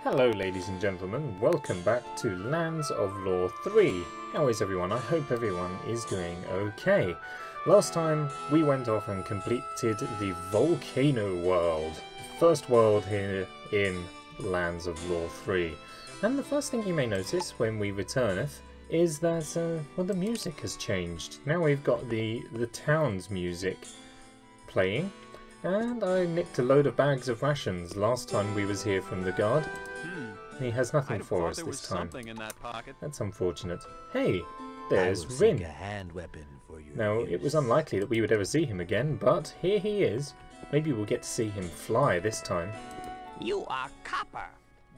Hello ladies and gentlemen, welcome back to Lands of Lore 3. How is everyone? I hope everyone is doing okay. Last time we went off and completed the Volcano World, the first world here in Lands of Lore 3. And the first thing you may notice when we returneth is that, well, the music has changed. Now we've got the town's music playing. And I nicked a load of bags of rations last time we was here from the guard. He has nothing for us this time. In that pocket. That's unfortunate. Hey, there's Rin. Now, it was unlikely that we would ever see him again, but here he is. Maybe we'll get to see him fly this time. You are Copper.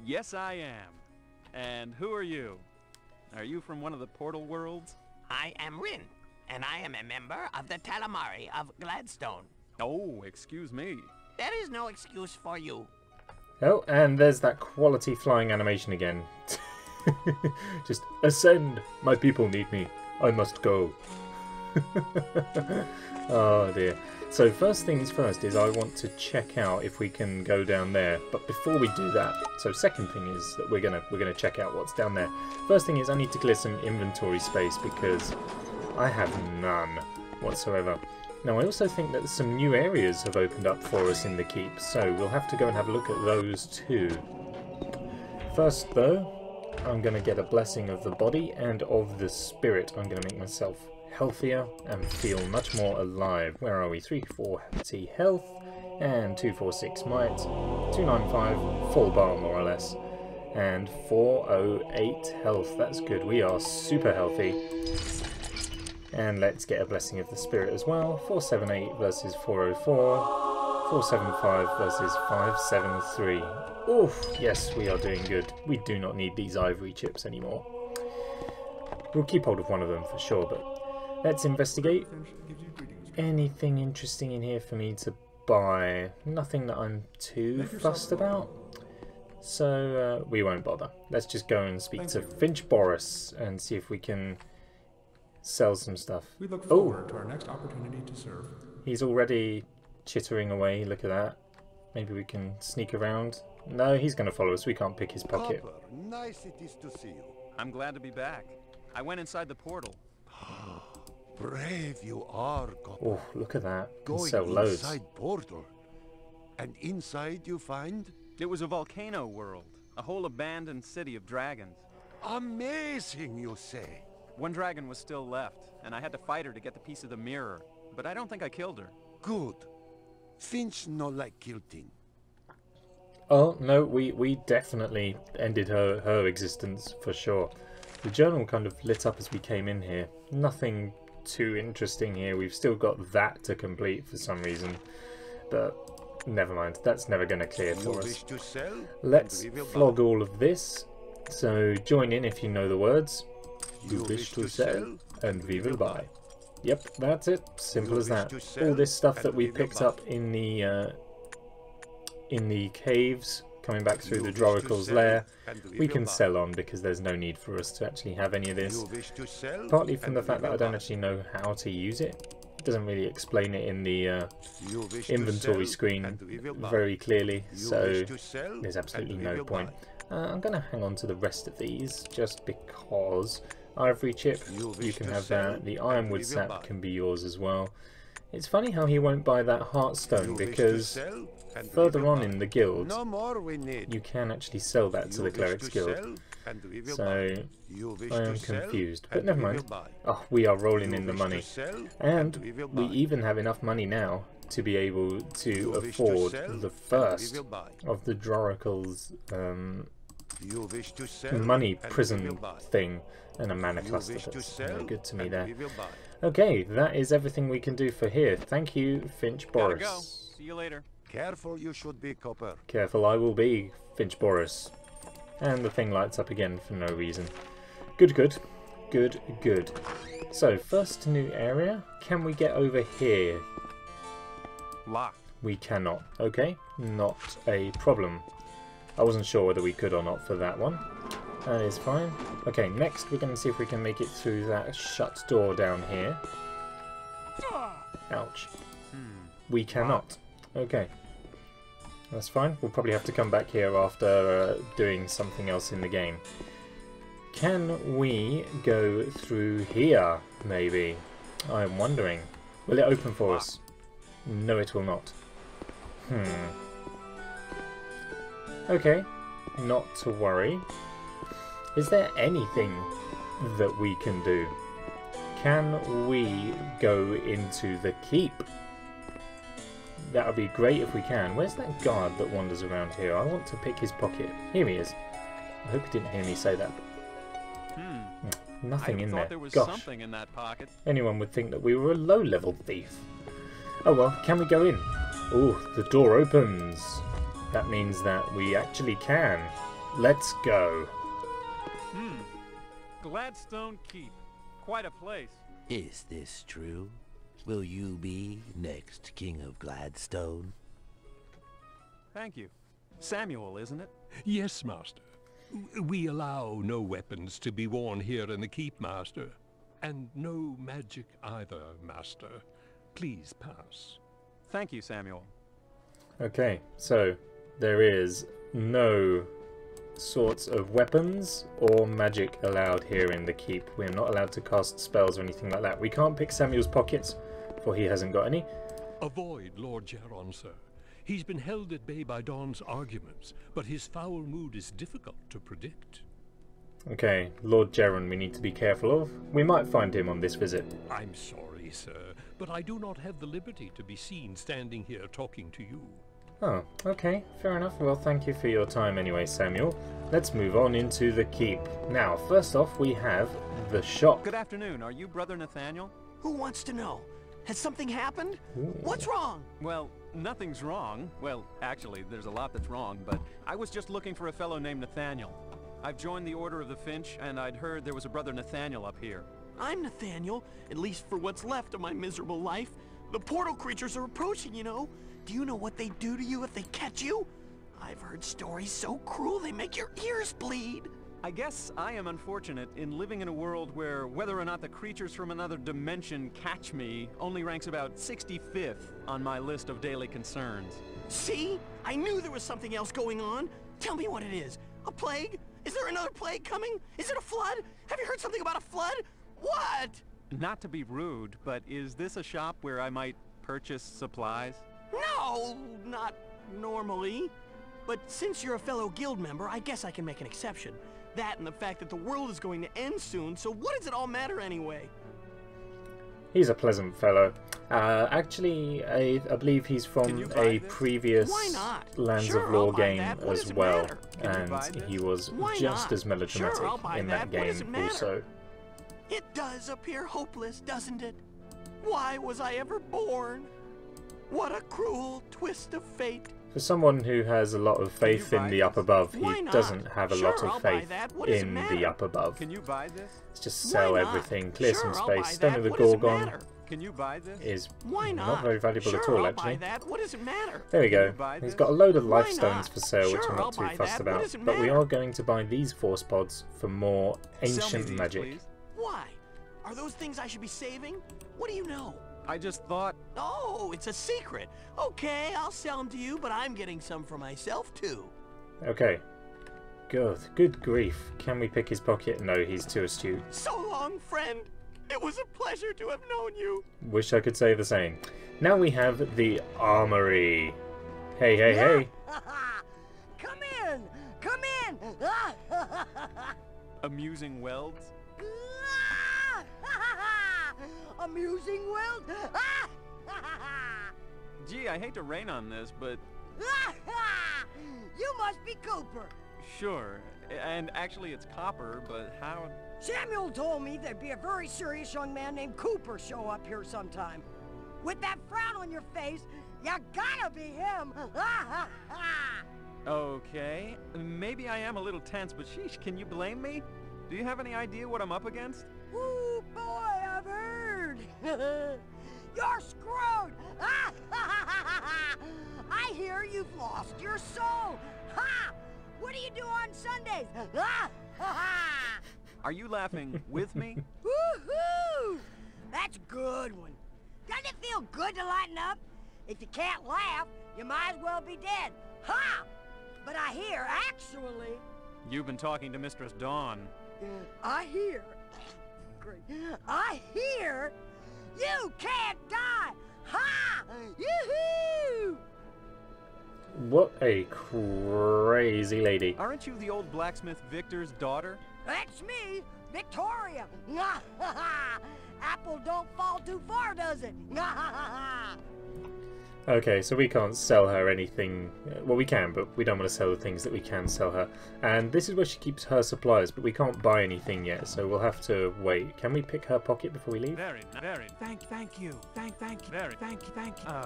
Yes, I am. And who are you? Are you from one of the portal worlds? I am Rin, and I am a member of the Calamari of Gladstone. Oh, excuse me. There is no excuse for you. Oh, and there's that quality flying animation again. Just ascend. My people need me. I must go. Oh dear. So first things first is I want to check out if we can go down there. But before we do that, so second thing is that we're gonna check out what's down there. First thing is I need to clear some inventory space because I have none whatsoever. Now I also think that some new areas have opened up for us in the keep, so we'll have to go and have a look at those too. First though, I'm going to get a blessing of the body and of the spirit. I'm going to make myself healthier and feel much more alive. Where are we? 340 health and 246 might, 295 full bar more or less, and 408 health. That's good. We are super healthy. And let's get a blessing of the spirit as well. 478 versus 404. 475 versus 573. Oof, yes, we are doing good. We do not need these ivory chips anymore. We'll keep hold of one of them for sure, but let's investigate. Anything interesting in here for me to buy? Nothing that I'm too fussed about. So we won't bother. Let's just go and speak to Finch Boris and see if we can sell some stuff. We look forward to our next opportunity to serve. He's already chittering away, look at that. Maybe we can sneak around. No, he's going to follow us, we can't pick his pocket. Copper, nice it is to see you. I'm glad to be back. I went inside the portal. Brave you are, Copper. Oh, look at that. Can Going sell loads. inside portal. And inside you find? It was a volcano world. A whole abandoned city of dragons. Amazing, you say. One dragon was still left, and I had to fight her to get the piece of the mirror. But I don't think I killed her. Good. Finch no like kilting. Oh, no, we definitely ended her existence for sure. The journal kind of lit up as we came in here. Nothing too interesting here. We've still got that to complete for some reason. But never mind, that's never going to clear for us. Let's flog all of this. So join in if you know the words. You wish to sell, and we will buy. Yep, that's it. Simple as that. All this stuff that we picked up in the caves, coming back through the Droricle's lair, we can sell on because there's no need for us to actually have any of this. Partly from the fact that I don't actually know how to use it. It doesn't really explain it in the inventory screen very clearly, so there's absolutely no point. I'm going to hang on to the rest of these just because. Ivory chip, you can have that. The ironwood sap can be yours as well. It's funny how he won't buy that heartstone because further on in the guild you can actually sell that to the cleric's guild. So I am confused, but never mind. Oh, we are rolling in the money, and we even have enough money now to be able to afford the first of the Droricle's money prison thing and a mana cluster. That's very good to me there. Okay, that is everything we can do for here. Thank you, Finch Boris. Gotta go. See you later. Careful you should be, Copper. Careful I will be, Finch Boris. And the thing lights up again for no reason. Good, good. Good, good. So, first new area. Can we get over here? Locked. We cannot. Okay, not a problem. I wasn't sure whether we could or not for that one. That is fine. Okay, next we're going to see if we can make it through that shut door down here. Ouch. We cannot. Okay. That's fine. We'll probably have to come back here after doing something else in the game. Can we go through here, maybe? I'm wondering. Will it open for us? No, it will not. Okay, not to worry. Is there anything that we can do? Can we go into the keep? That would be great if we can. Where's that guard that wanders around here? I want to pick his pocket. Here he is. I hope he didn't hear me say that. Nothing in there. There was Gosh. something in that pocket. Anyone would think that we were a low-level thief. Oh well, can we go in? Oh, the door opens. That means that we actually can. Let's go. Gladstone Keep. Quite a place. Is this true? Will you be next King of Gladstone? Thank you. Samuel, isn't it? Yes, Master. We allow no weapons to be worn here in the keep, Master. And no magic either, Master. Please pass. Thank you, Samuel. Okay, so there is no sorts of weapons or magic allowed here in the keep. We're not allowed to cast spells or anything like that. We can't pick Samuel's pockets, for he hasn't got any. Avoid Lord Geron, sir. He's been held at bay by Dawn's arguments, but his foul mood is difficult to predict. Okay, Lord Geron we need to be careful of. We might find him on this visit. I'm sorry, sir, but I do not have the liberty to be seen standing here talking to you. Oh, okay, fair enough. Well, thank you for your time anyway, Samuel. Let's move on into the keep. Now, first off, we have the shop. Good afternoon. Are you Brother Nathaniel? Who wants to know? Has something happened? What's wrong? Well, nothing's wrong. Well, actually, there's a lot that's wrong, but I was just looking for a fellow named Nathaniel. I've joined the Order of the Finch, and I'd heard there was a Brother Nathaniel up here. I'm Nathaniel, at least for what's left of my miserable life. The portal creatures are approaching, you know. Do you know what they do to you if they catch you? I've heard stories so cruel they make your ears bleed. I guess I am unfortunate in living in a world where whether or not the creatures from another dimension catch me only ranks about 65th on my list of daily concerns. See? I knew there was something else going on. Tell me what it is. A plague? Is there another plague coming? Is it a flood? Have you heard something about a flood? What? Not to be rude, but is this a shop where I might purchase supplies? No, not normally. But since you're a fellow guild member, I guess I can make an exception. That and the fact that the world is going to end soon, so what does it all matter anyway? He's a pleasant fellow. Actually, I believe he's from a previous Lands of Lore game as well, and he was just as melodramatic in that game also. It does appear hopeless, doesn't it? Why was I ever born? What a cruel twist of fate. For someone who has a lot of faith in the up above, he doesn't have a lot of faith in the up above. Can you buy this? Let's just sell everything, clear some space. Stone of the Gorgon Can you buy this? is not very valuable at all, actually. What does it matter? There we go. He's got a load of life stones for sale, which Sure, I'm not I'll too buy fussed that. What about. does it But we matter? are going to buy these force pods for more Sell me ancient these, magic. please. Why? Are those things I should be saving? What do you know? I just thought... Oh, it's a secret. Okay, I'll sell them to you, but I'm getting some for myself, too. Okay. Good grief. Can we pick his pocket? No, he's too astute. So long, friend. It was a pleasure to have known you. Wish I could say the same. Now we have the armory. Hey, hey, hey. Come in! Come in! Amusing welds? Amusing Wild? Gee, I hate to rain on this, but... You must be Cooper. Sure. And actually it's copper, but how... Samuel told me there'd be a very serious young man named Cooper show up here sometime. With that frown on your face, you gotta be him. Okay. Maybe I am a little tense, but sheesh, can you blame me? Do you have any idea what I'm up against? Ooh, boy, I've heard. You're screwed. I hear you've lost your soul. Ha! What do you do on Sundays? Are you laughing with me? Woohoo! That's a good one. Doesn't it feel good to lighten up? If you can't laugh, you might as well be dead. Ha! But I hear, actually... You've been talking to Mistress Dawn. I hear... Great. I hear... You can't die! Ha! Yoo-hoo! What a crazy lady. Aren't you the old blacksmith Victor's daughter? That's me, Victoria. Apple don't fall too far, does it? Okay, so we can't sell her anything. Well, we can, but we don't want to sell the things that we can sell her. And this is where she keeps her supplies, but we can't buy anything yet, so we'll have to wait. Can we pick her pocket before we leave? Very. Thank you. Thank you. Very. Thank you. Oh,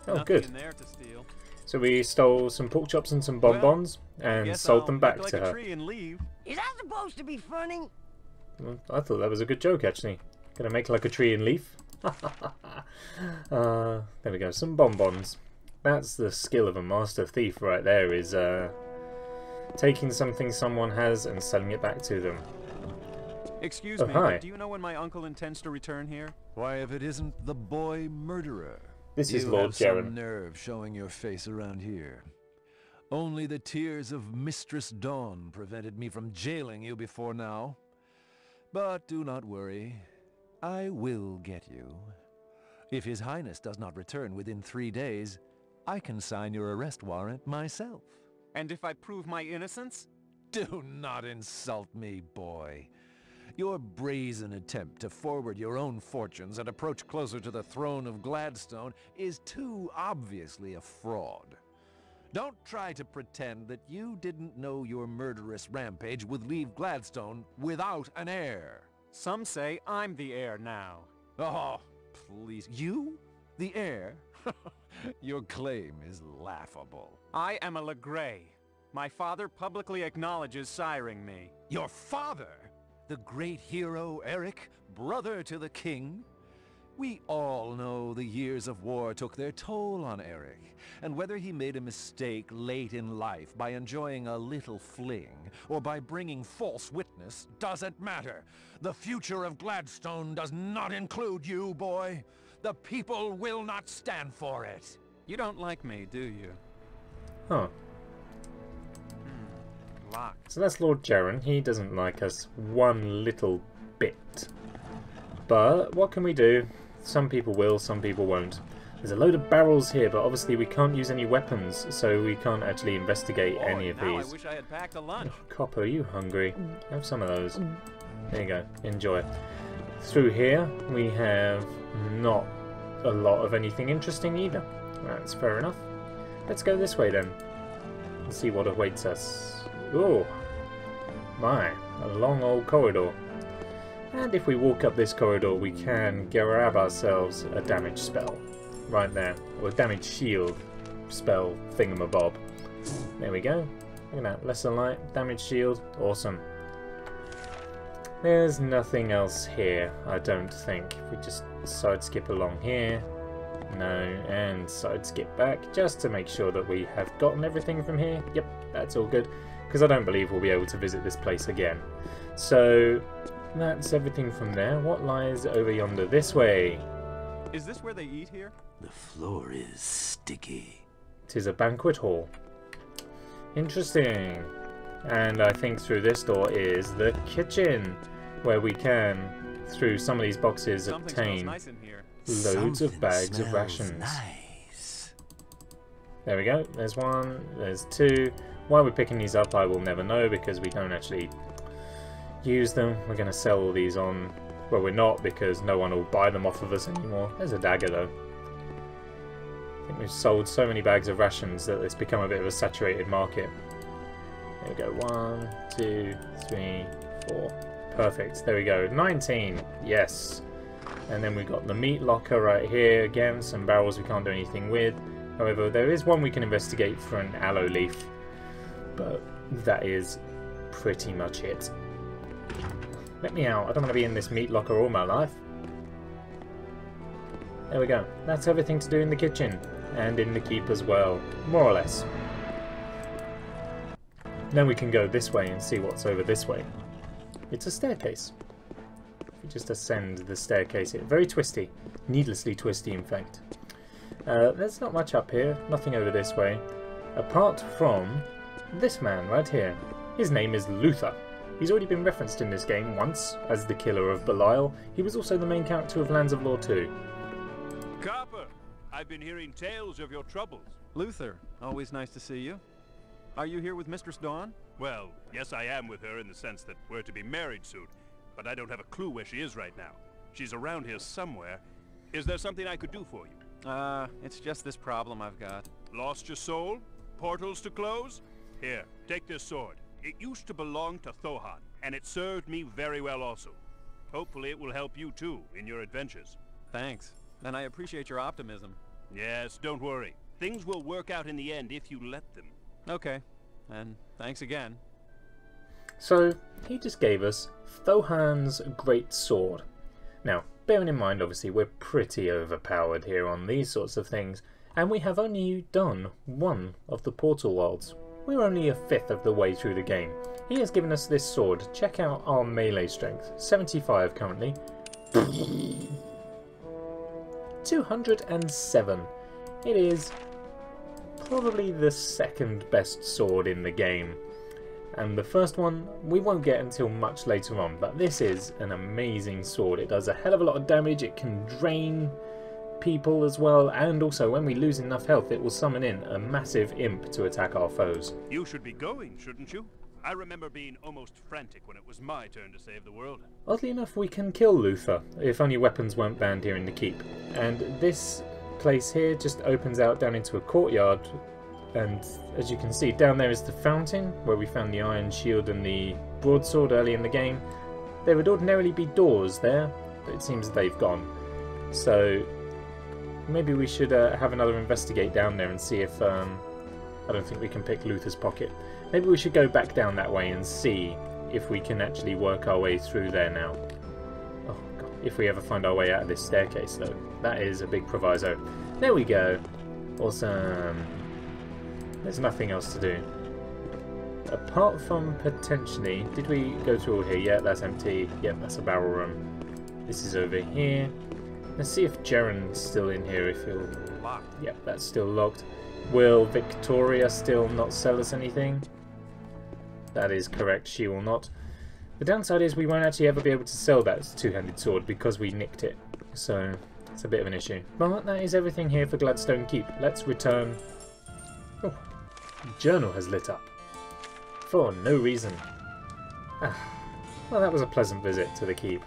Nothing good. in there to steal. So we stole some pork chops and some bonbons and Guess sold I'll them back look like to a her. tree and leave. Is that supposed to be funny? Well, I thought that was a good joke, actually. Gonna make like a tree and leaf. There we go, some bonbons. That's the skill of a master thief right there, is taking something someone has and selling it back to them. Excuse Oh, me, hi. but do you know when my uncle intends to return here? Why, if it isn't the boy murderer. This is You Lord have some Jaren. nerve showing your face around here. Only the tears of Mistress Dawn prevented me from jailing you before now. But do not worry. I will get you. If His Highness does not return within 3 days, I can sign your arrest warrant myself. And if I prove my innocence? Do not insult me, boy. Your brazen attempt to forward your own fortunes and approach closer to the throne of Gladstone is too obviously a fraud. Don't try to pretend that you didn't know your murderous rampage would leave Gladstone without an heir. Some say I'm the heir now. Oh, please. You? The heir? Your claim is laughable. I am a Legray. My father publicly acknowledges siring me. Your father? The great hero Eric, brother to the king? We all know the years of war took their toll on Eric, and whether he made a mistake late in life by enjoying a little fling, or by bringing false witness, doesn't matter. The future of Gladstone does not include you, boy. The people will not stand for it. You don't like me, do you? Huh. Locked. So that's Lord Jaren. He doesn't like us one little bit. But what can we do? Some people will, some people won't. There's a load of barrels here, but obviously we can't use any weapons, so we can't actually investigate any of now these. I wish I had packed a lunch. Oh, Copper, are you hungry? Have some of those. There you go. Enjoy. Through here, we have not a lot of anything interesting either. That's fair enough. Let's go this way then and see what awaits us. Oh, my, a long old corridor. And if we walk up this corridor, we can grab ourselves a damage spell. Right there. Or a damage shield spell thingamabob. There we go. Look at that. Lesser light, damage shield. Awesome. There's nothing else here, I don't think. If we just side skip along here. No, and side skip back, just to make sure that we have gotten everything from here. Yep, that's all good. Because I don't believe we'll be able to visit this place again. So, that's everything from there. What lies over yonder this way? Is this where they eat here? The floor is sticky. 'Tis a banquet hall. Interesting. And I think through this door is the kitchen, where we can, through some of these boxes, Something smells obtain nice in here. loads of Something bags of smells rations. Nice. There we go. There's one. There's two. Why we're picking these up, I will never know, because we don't actually use them. We're going to sell all these on. Well, we're not, because no one will buy them off of us anymore. There's a dagger, though. I think we've sold so many bags of rations that it's become a bit of a saturated market. There we go. 1, 2, 3, 4. Perfect. There we go. 19. Yes. And then we've got the meat locker right here. Again, some barrels we can't do anything with. However, there is one we can investigate for an aloe leaf. But that is pretty much it. Let me out. I don't want to be in this meat locker all my life. There we go. That's everything to do in the kitchen. And in the keep as well. More or less. Then we can go this way and see what's over this way. It's a staircase. If we just ascend the staircase here. Very twisty. Needlessly twisty, in fact. There's not much up here. Nothing over this way. Apart from this man right here. His name is Luther. He's already been referenced in this game once as the killer of Belial. He was also the main character of Lands of Law 2. Copper, I've been hearing tales of your troubles. Luther, always nice to see you. Are you here with Mistress Dawn? Well, yes, I am with her in the sense that we're to be married soon, but I don't have a clue where she is right now. She's around here somewhere. Is there something I could do for you? It's just this problem I've got. Lost your soul? Portals to close? Here, take this sword. It used to belong to Thohan, and it served me very well also. Hopefully it will help you too in your adventures. Thanks. And I appreciate your optimism. Yes, don't worry. Things will work out in the end if you let them. Okay. And thanks again. So, he just gave us Thohan's Great Sword. Now, bearing in mind, obviously, we're pretty overpowered here on these sorts of things, and we have only done one of the Portal Worlds. We're only a fifth of the way through the game. He has given us this sword. Check out our melee strength. 75 currently. 207. It is probably the second best sword in the game. And the first one we won't get until much later on, but this is an amazing sword. It does a hell of a lot of damage. It can drain people as well, and also when we lose enough health it will summon in a massive imp to attack our foes. You should be going, shouldn't you? I remember being almost frantic when it was my turn to save the world. Oddly enough, we can kill Luther if only weapons weren't banned here in the keep. And this place here just opens out down into a courtyard, and as you can see down there is the fountain where we found the iron shield and the broadsword early in the game. There would ordinarily be doors there, but it seems they've gone. So maybe we should have another investigate down there and see if... I don't think we can pick Luther's pocket. Maybe we should go back down that way and see if we can actually work our way through there now. Oh God, if we ever find our way out of this staircase though. That is a big proviso. There we go. Awesome. There's nothing else to do. Apart from potentially... Did we go through all here? Yeah, that's empty. Yeah, that's a barrel room. This is over here. Let's see if Jaren's still in here, if he'll... Locked. Yep, that's still locked. Will Victoria still not sell us anything? That is correct, she will not. The downside is we won't actually ever be able to sell that two-handed sword because we nicked it. So, it's a bit of an issue. But that is everything here for Gladstone Keep. Let's return... Oh, journal has lit up. For no reason. Well, that was a pleasant visit to the keep.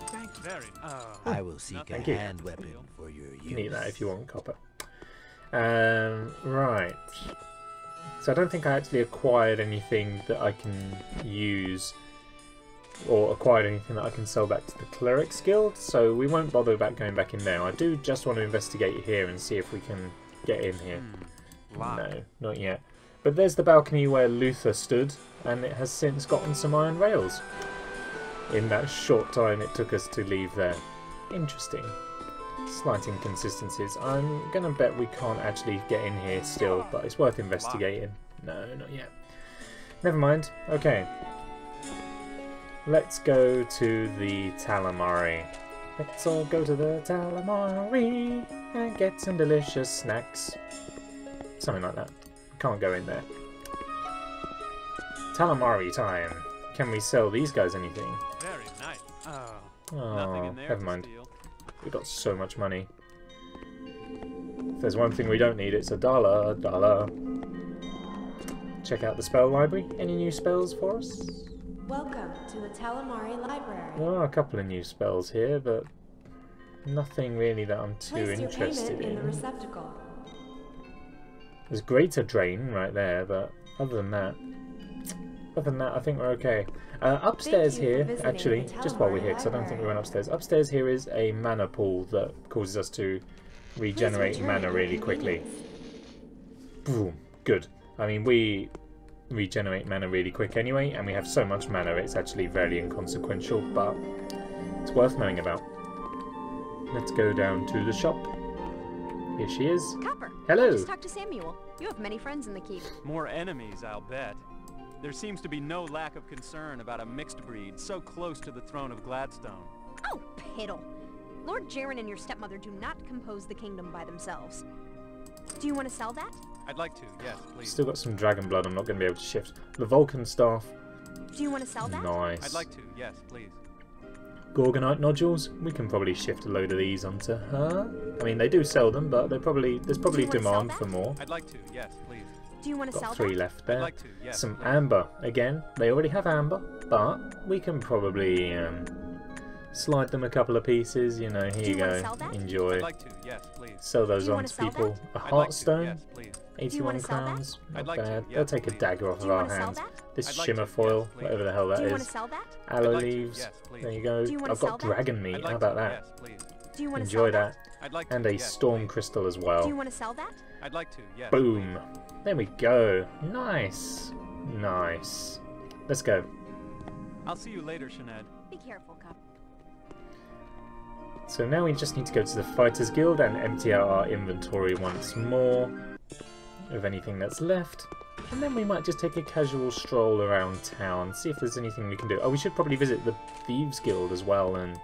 Thanks very much. I will seek a Thank you. hand weapon for your use. You can eat that if you want, copper. Right. So I don't think I actually acquired anything that I can use, or acquired anything that I can sell back to the Cleric's Guild, so we won't bother about going back in there. I do just want to investigate here and see if we can get in here. No, not yet. But there's the balcony where Luther stood, and it has since gotten some iron rails in that short time it took us to leave there. Interesting. Slight inconsistencies. I'm going to bet we can't actually get in here still, but it's worth investigating. No, not yet. Never mind. Okay. Let's go to the Talamari. Let's all go to the Talamari and get some delicious snacks. Something like that. Can't go in there. Talamari time. Can we sell these guys anything? Very nice. Oh, in there never to mind. steal. We've got so much money. If there's one thing we don't need, it's a dollar. Check out the spell library. Any new spells for us? Welcome to the Talamari Library. There are a couple of new spells here, but nothing really that I'm too Place your interested payment in the in. receptacle. There's Greater Drain right there, but other than that, I think we're okay. Upstairs Thank you for here, visiting actually, the just while we're Talamari here, because I don't think we Library. went upstairs. Upstairs here is a mana pool that causes us to regenerate return mana at really your quickly. convenience. Boom. Good. I mean, we regenerate mana really quick anyway, and we have so much mana it's actually very inconsequential, but it's worth knowing about. Let's go down to the shop. Here she is. Copper. Hello. I just talked to Samuel. You have many friends in the keep. More enemies, I'll bet. There seems to be no lack of concern about a mixed breed so close to the throne of Gladstone. Oh, piddle. Lord Jaren and your stepmother do not compose the kingdom by themselves. Do you want to sell that? I'd like to, yes, please. Still got some dragon blood I'm not going to be able to shift. The Vulcan staff. Do you want to sell that? Nice. I'd like to, yes, please. Gorgonite nodules. We can probably shift a load of these onto her. I mean, they do sell them, but there's probably demand for more. I'd like to, yes, please. Do you want to sell Got 3 that? left there. I'd like to, yes, Some please. amber. Again, they already have amber, but we can probably slide them a couple of pieces. You know, here you go. Enjoy. I'd like to, yes, please. Sell those Do you on wanna to sell people. that? A I'd like to, heartstone. yes, please. 81 sell that? crowns. Not I'd like to, bad. yes, They'll take a please. dagger off Do of you our wanna sell hands. that? This I'd like shimmer to, foil, yes, please. whatever the hell that Do you want is. to sell that? Aloe I'd like to, leaves. yes, please. There you go. Do you wanna I've sell got that? dragon meat. I'd How like about to, that? yes, please. Do you want to Enjoy sell that. I'd like to, And a yes, storm please. crystal as Do well. you want to sell that? I'd like to, yes, Boom. please. There we go. Nice. Nice. Let's go. I'll see you later, Sinead. Be careful, Cup. So now we just need to go to the Fighters Guild and empty out our inventory once more of anything that's left. And then we might just take a casual stroll around town, see if there's anything we can do. Oh, we should probably visit the Thieves Guild as well and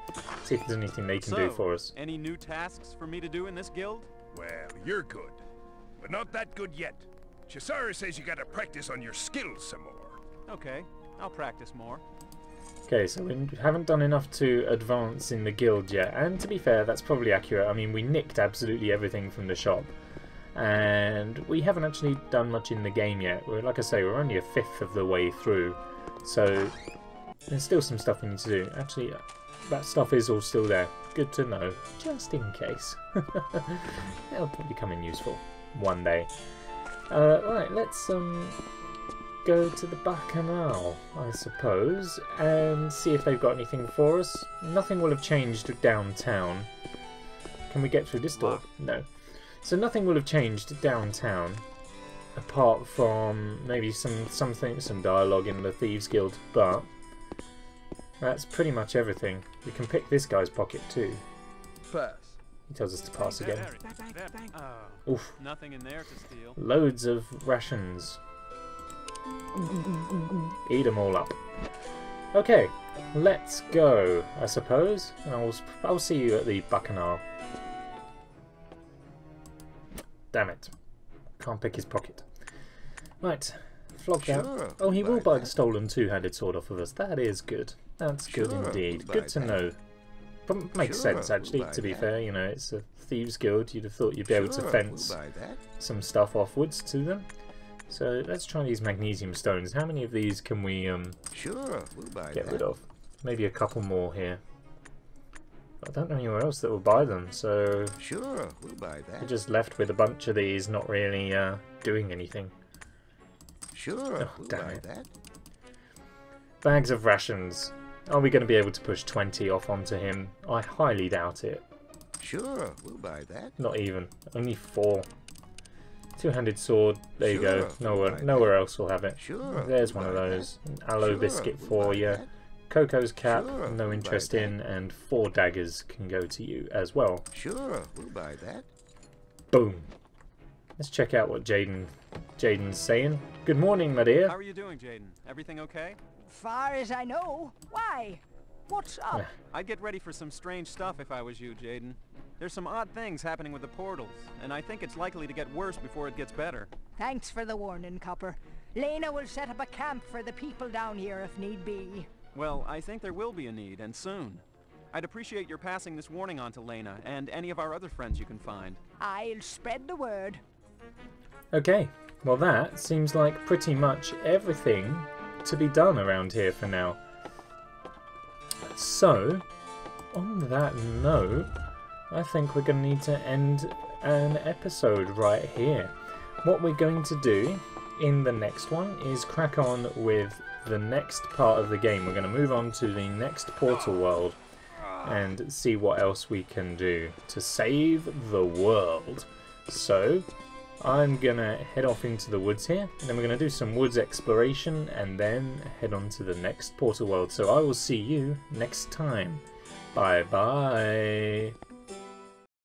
see if there's anything they can do for us. Any new tasks for me to do in this guild? Well, you're good, but not that good yet. Chisara says you gotta practice on your skills some more. Okay, I'll practice more. Okay, so we haven't done enough to advance in the guild yet, and to be fair, that's probably accurate. I mean, we nicked absolutely everything from the shop, and we haven't actually done much in the game yet. Like I say, we're only a fifth of the way through, so there's still some stuff we need to do. Actually, that stuff is all still there. Good to know, just in case. It'll probably come in useful one day. Right, let's go to the Bacchanal, I suppose, and see if they've got anything for us. Nothing will have changed downtown. Can we get through this door? No. So nothing will have changed downtown, apart from maybe some dialogue in the Thieves Guild, but that's pretty much everything. We can pick this guy's pocket too. Pass. He tells us to pass again. Oh, Oof. nothing in there to steal. Loads of rations. Eat them all up. Okay, let's go, I suppose. I'll see you at the Bacchanal. Damn it. Can't pick his pocket. Right, flogged out. Oh, he will buy the stolen two-handed sword off of us. That is good. That's good indeed. Good to know. But makes sense, actually, to be fair. You know, it's a Thieves Guild. You'd have thought you'd be able to fence some stuff offwards to them. So let's try these magnesium stones. How many of these can we get rid of? Maybe a couple more here. I don't know anywhere else that will buy them, so we're just left with a bunch of these not really doing anything. Oh, damn it. Bags of rations. Are we going to be able to push 20 off onto him? I highly doubt it. Sure, we'll buy that. Not even. Only 4. Two-handed sword. There you go. Nowhere else will have it. There's one of those. An aloe biscuit for you. Coco's cap, no interest in, and 4 daggers can go to you as well. Sure, we'll buy that. Boom. Let's check out what Jaden's saying. Good morning, my dear. How are you doing, Jaden? Everything okay? Far as I know. Why? What's up? I'd get ready for some strange stuff if I was you, Jaden. There's some odd things happening with the portals, and I think it's likely to get worse before it gets better. Thanks for the warning, Copper. Lena will set up a camp for the people down here if need be. Well, I think there will be a need, and soon. I'd appreciate your passing this warning on to Lena, and any of our other friends you can find. I'll spread the word. Okay, well that seems like pretty much everything to be done around here for now. So, on that note, I think we're going to need to end an episode right here. What we're going to do in the next one is crack on with the next part of the game. We're going to move on to the next portal world and see what else we can do to save the world. So, I'm going to head off into the woods here, and then we're going to do some woods exploration and then head on to the next portal world. So I will see you next time. Bye bye.